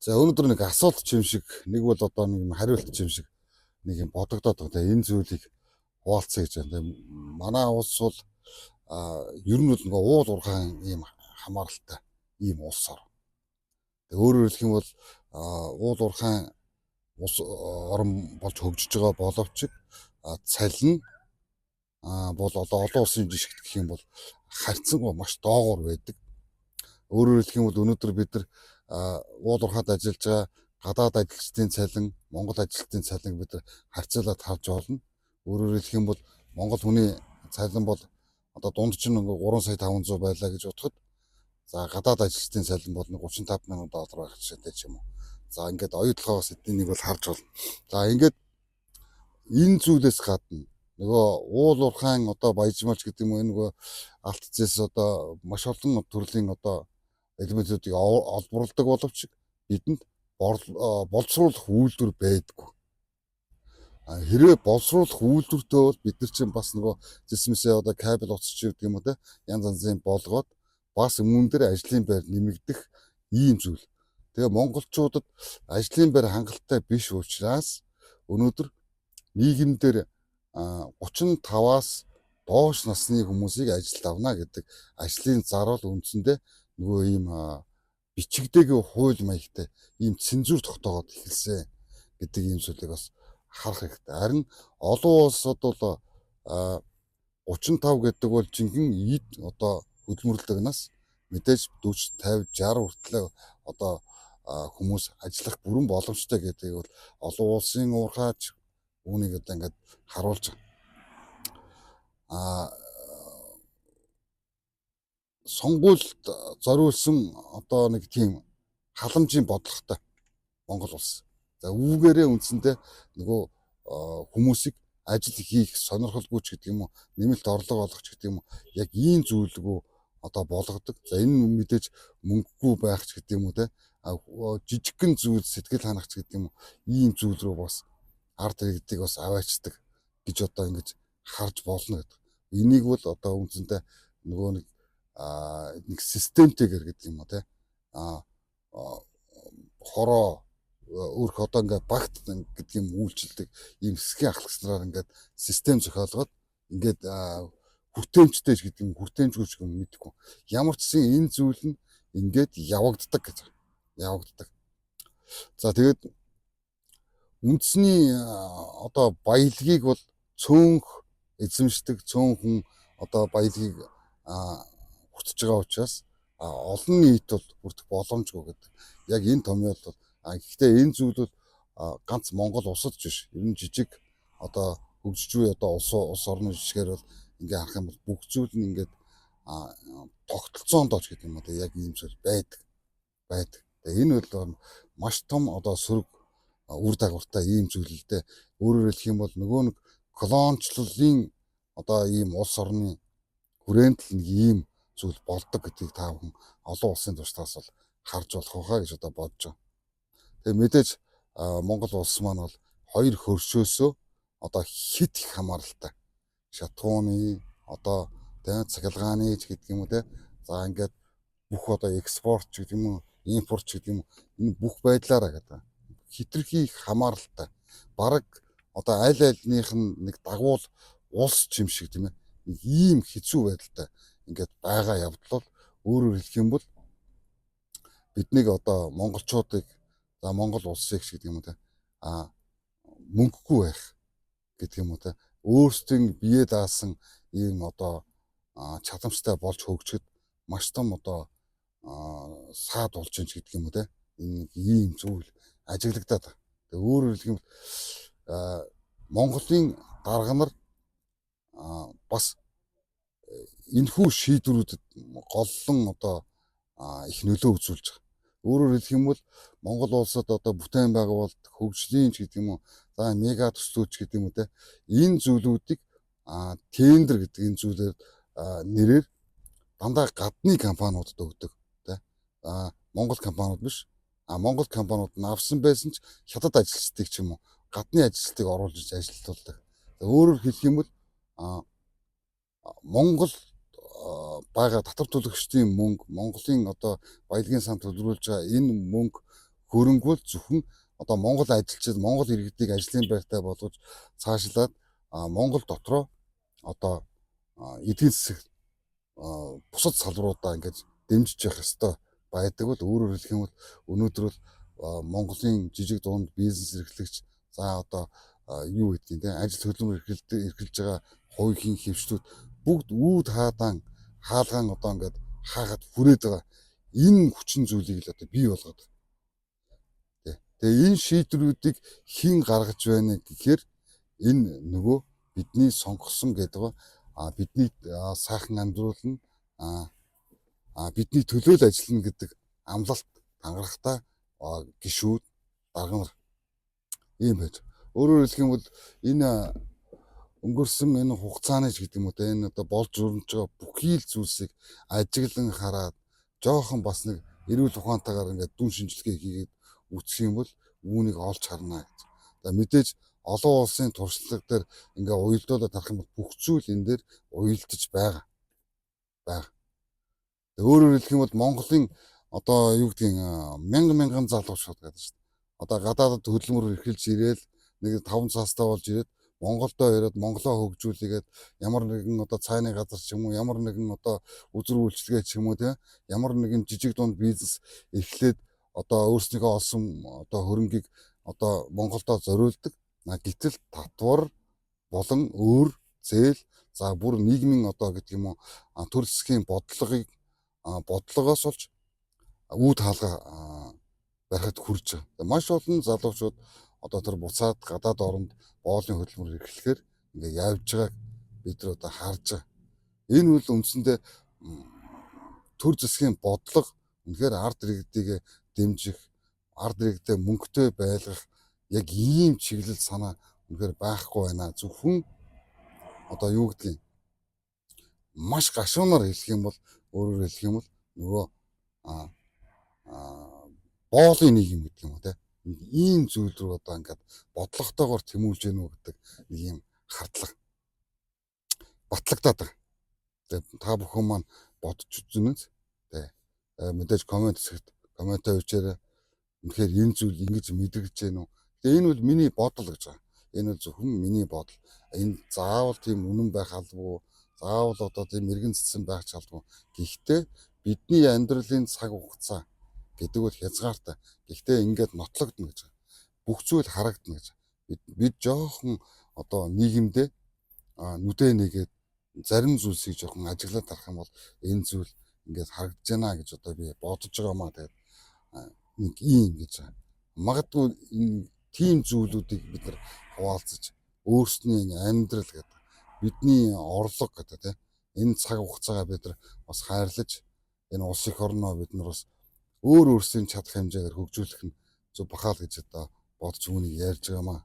За өнөөдөр нэг асуулт юм шиг нэг бол одоо нэг юм хариулт юм шиг нэг юм бодогдоод байгаа. Энэ зүйлийг хуваалцъя гэж байна. Манай улс бол ер нь бол нөгөө уул уурхайн ийм хамааралтай ийм улс ор. Өөрөөр хэлэх юм бол уул уурхайн улс орн болж хөгжиж байгаа боловч цалин бол одоо олон улсын жишгт гэх юм бол харьцангуй маш доогуур байдаг. Өөрөөр хэлэх юм бол өнөөдөр бид нар уул уурхайд ажиллаж байгаа гадаад ажилчдын цалин, Монгол ажилчдын цалин бид нар харьцуулаад харж болно. Өөрөөр хэлэх юм бол Монгол хүний цалин бол одоо дунд чинь 3,500,000 байлаа гэж бодоход за гадаад ажилчдын цалин бол 35,000 доллар байх жишээтэй ч юм уу. За ингээд оюутлогоос эднийг бол харж болно. За ингээд энэ зүйлээс гадна нөгөө уул уурхайн одоо баяжмалч гэдэг юм уу энэ нөгөө алт зэс одоо маш олон төрлийн одоо элементүүдийг олборлдог боловч бидэнд боловсруулах үйлдвэр байдаггүй. Хэрвээ боловсруулах үйлдвэртэй бол бид нар чинь бас нөгөө зэсмэсээ одоо кабель уцч гэдэг юм уу те янз янзын болгоод бас өмнө дээр ажлын байр нэмэгдэх ийм зүйл. Тэгээ монголчуудад ажлын байр хангалттай биш учраас өнөөдөр нийгэмдэр 35-аас доош насны хүмүүсийг ажилд авна гэдэг ажлын зарвал үндсэндээ нөгөө ийм бичигдээгүй хууль маягтай ийм цензур тогтоогоод эхэлсэн гэдэг ийм зүйлийг бас харах хэрэгтэй. Харин олон улсууд бол 35 гэдэг бол жинхэнэ эд одоо хөдөлмөрлөгнөөс мэдээж 40, 50, 60 хүртэл одоо хүмүүс ажиллах бүрэн боломжтой гэдгийг бол олон улсын уурхайч үүнийг одоо ингээд харуулж байгаа. Сонгуульд зориулсан одоо нэг тийм халамжийн бодлоготой Монгол улс. За үүгээрээ үндсэндээ нөгөө хүмүүсийг ажил хийх сонирхолгүй ч гэдэг юм уу, нэмэлт орлого олгох ч гэдэг юм уу, яг ийм зүйлгүү одоо болгодог. За энэ мэдээж мөнгөгүй байх ч гэдэг юм уу те жижигхэн зүйл сэтгэл ханах ч гэдэг юм уу, ийм зүйл рүү бас ард иргэдийг бас аваачдаг гэж одоо ингэж харж болно гэдэг. Энийг бол одоо үндсэндээ нөгөө нэг системтэйгэр гэдэг юм уу те хороо өөрх одоо ингээ багт гэдэг юм үйлчлдэг ийм хэсгийн ахлагчнаар ингээд систем зохиолгоод ингээд хүртээмжтэй гэдэг юм хүртээмжгүйч юм мэдгүй. Ямар ч гэсэн энэ зүйл нь ингээд явагддаг гэж явагддаг. За тэгээд үндэсний одоо баялагийг бол цөөнх эзэмшдэг цөөнхэн одоо баялагийг хүртэж байгаа учраас олон нийт бол хүртэх боломжгүй гэдэг. Яг энэ томьёол бол гэхдээ энэ зүйл бол ганц Монгол улсад ч биш. Ер нь жижиг одоо хөгжиж буй одоо улс орны жишгээр бол ингээ харах юм бол бүх зүйл нь ингээд тогтолцоонд оч гэдэг юм одоо яг ийм зүйл байдаг. Тэгээ энэ бол маш том одоо сөрөг үр дагавартай ийм зүйл л дээ. Өөрөөр хэлэх юм бол нөгөө нэг колоничлолын одоо ийм улс орны хүрээнд л нэг ийм зүйл болдог гэдгийг та бүхэн олон улсын туршлагаас бол харж болох хаа гэж одоо бодож байгаа. Тэгээ мэдээж Монгол улс маань бол хоёр хөршөөсөө одоо хит их хамааралтай. Шатгууны одоо тэ цахилгааны ч гэдэг юм уу те. За ингээд бүх одоо экспорт ч гэдэг юм уу, импорт ч гэдэг юм уу энэ бүх байдлаараа гэдэг. Хитрхи их хамааралтай. Бараг одоо аль альных нь нэг дагуул улс ч юм шиг тийм ээ. Нэг ийм хэцүү байдалтай ингээд байгаа явдал бол өөрөөр хэлэх юм бол биднийг одоо монголчуудыг за Монгол улсыг ч гэдэг юм уу те мөнгөгүй байх гэдэг юм уу те өөрсдийн бие даасан ийм одоо чадамжтай болж хөгжөхөд маш том одоо саад болж байна гэдэг юм уу те энэ ийм зүйл ажиглагдаад байна. Тэгээ өөрөөр хэлэх юм бол Монголын дарга нар бас энэхүү шийдвэрүүдэд голлон одоо их нөлөө үзүүлж байгаа. Өөрөөр хэлэх юм бол Монгол улсад одоо бүтээн байгуулалт хөгжлийн ч гэдэг юм уу за мега төслүүд ч гэдэг юм уу те энэ зүйлүүдийг тендер гэдэг энэ зүйлээр нэрээр дандаа гадны компаниудад өгдөг те Монгол компаниуд биш Монгол компаниуд нь авсан байсан ч хятад ажилчдыг ч юм уу гадны ажилчдыг оруулж ажилтуулдаг. Өөрөөр хэлэх юм бол Монгол байгаа татвар төлөгчдийн мөнгө Монголын одоо баялагын сан төлрүүлж байгаа энэ мөнгө хөрөнгө бол зөвхөн одоо Монгол ажилчид Монгол иргэдийг ажлын байртаа болгож цаашлаад Монгол дотроо одоо эдийн засаг бусад салбаруудаа ингэж дэмжиж явах ёстой байдаг бол өөрөөр хэлэх юм бол өнөөдөр бол Монголын жижиг дунд бизнес эрхлэгч за одоо юу гэдгийг те ажил хөдөлмөр эрхэлж байгаа хувийн хэмжлүүд бүгд үүд хаалгаан одоо ингээд хаагаад хүрээд байгаа энэ хүчин зүйлийг л одоо бий болгоод тий. Тэгээ энэ шийдвэрүүдийг хэн гаргаж байна гэхээр энэ нөгөө бидний сонгосон гэдэг бидний сайхан амьдруулна бидний төлөө л ажиллана гэдэг амлалт тангарахтай гишүүд дарга нар ийм байж. Өөрөөр хэлэх юм бол энэ өнгөрсөн энэ хугацааны ч гэдэг юм уу те энэ одоо болж өрнөж байгаа бүхий л зүйлсийг ажиглан хараад жоохон бас нэг эрүүл ухаантайгаар ингээд дүн шинжилгээ хийгээд үсэх юм бол үүнийг олж харна гэж. За мэдээж олон улсын туршлага дээр ингээ уялдуулаад харах юм бол бүх зүйл энэ дээр уялдаж байгаа. Өөрөөр хэлэх юм бол Монголын одоо юу гэдгийг мянган залуучууд гэдэг шүү дээ. Одоо гадаадд хөдөлмөр эрхэлж ирээл нэг 5 цаастаа болж ирээд Монголдо ирээд Монголоо хөгжүүлээд ямар нэгэн одоо цайны газар ч юм уу ямар нэгэн одоо үзэр үйлчлэгээ ч юм уу те ямар нэгэн жижиг дунд бизнес эхлээд одоо өөрснийгөө олсон одоо хөрөнгийг одоо Монголдо зориулдаг. Гэтэл татвар болон өөр зээл за бүр нийгмийн одоо гэдэг юм уу төр засгийн бодлогоос олж үүд хаалга барихад хүрж байгаа. Маш олон залуучууд одоо тэр буцаад гадаад оронд боолын хөдөлмөр эрхлэхээр ингээ явж байгааг бид нар одоо харж байгаа. Энэ үл үндсэндээ төр засгийн бодлого үнэхээр ард иргэдийг дэмжих, ард иргэдэд мөнгөтэй байлгах яг ийм чиглэл санаа үнэхээр байхгүй байна. Зөвхөн одоо юу гэдгийг маш гашуунаар хэлэх юм бол өөрөөр хэлэх юм бол нөгөө боолын нийгэм гэдэг юм уу те ийм зүйл рүү одоо ингээд бодлоготойгоор тэмүүлж гэнэ үү гэдэг нэг юм хардлага батлагдаад байгаа. Тэгээ та бүхэн маань бодож үзэн үү те мэдээж комент хэсэгт комментаа өгчээрэй. Үнэхээр энэ зүйл ингэж мэдрэгдэж байна уу? Тэгээ энэ бол миний бодол гэж байгаа. Энэ бол зөвхөн миний бодол. Энэ заавал тийм үнэн байх албагүй. Заавал одоо тийм мэрэгэн цэцэн байх ч албагүй. Гэхдээ бидний амьдралын цаг хугацаа гэдэг бол хязгаартай. Гэхдээ ингээд нотлогдно гэж байгаа. Бүх зүйл харагдана гэж. Бид жоохон одоо нийгэмдээ нүдэ нэгээд зарим зүйлсийг жоохон ажиглаад харах юм бол энэ зүйл ингээд харагдаж байна гэж одоо би бодож байгаамаа. Тэгээд нэг ийм гэж байгаа. Магадгүй энэ тийм зүйлүүдийг бид нар хуваалцаж өөрсдний амьдрал гэдэг бидний орлого гэдэг тийм энэ цаг хугацаагаа бид нар бас хайрлаж энэ улс их орноо бид нар бас өөрсдийн чадах хэмжээгээр хөгжүүлэх нь зөв бахаал гэж одоо бодож үүнийг ярьж байгаамаа.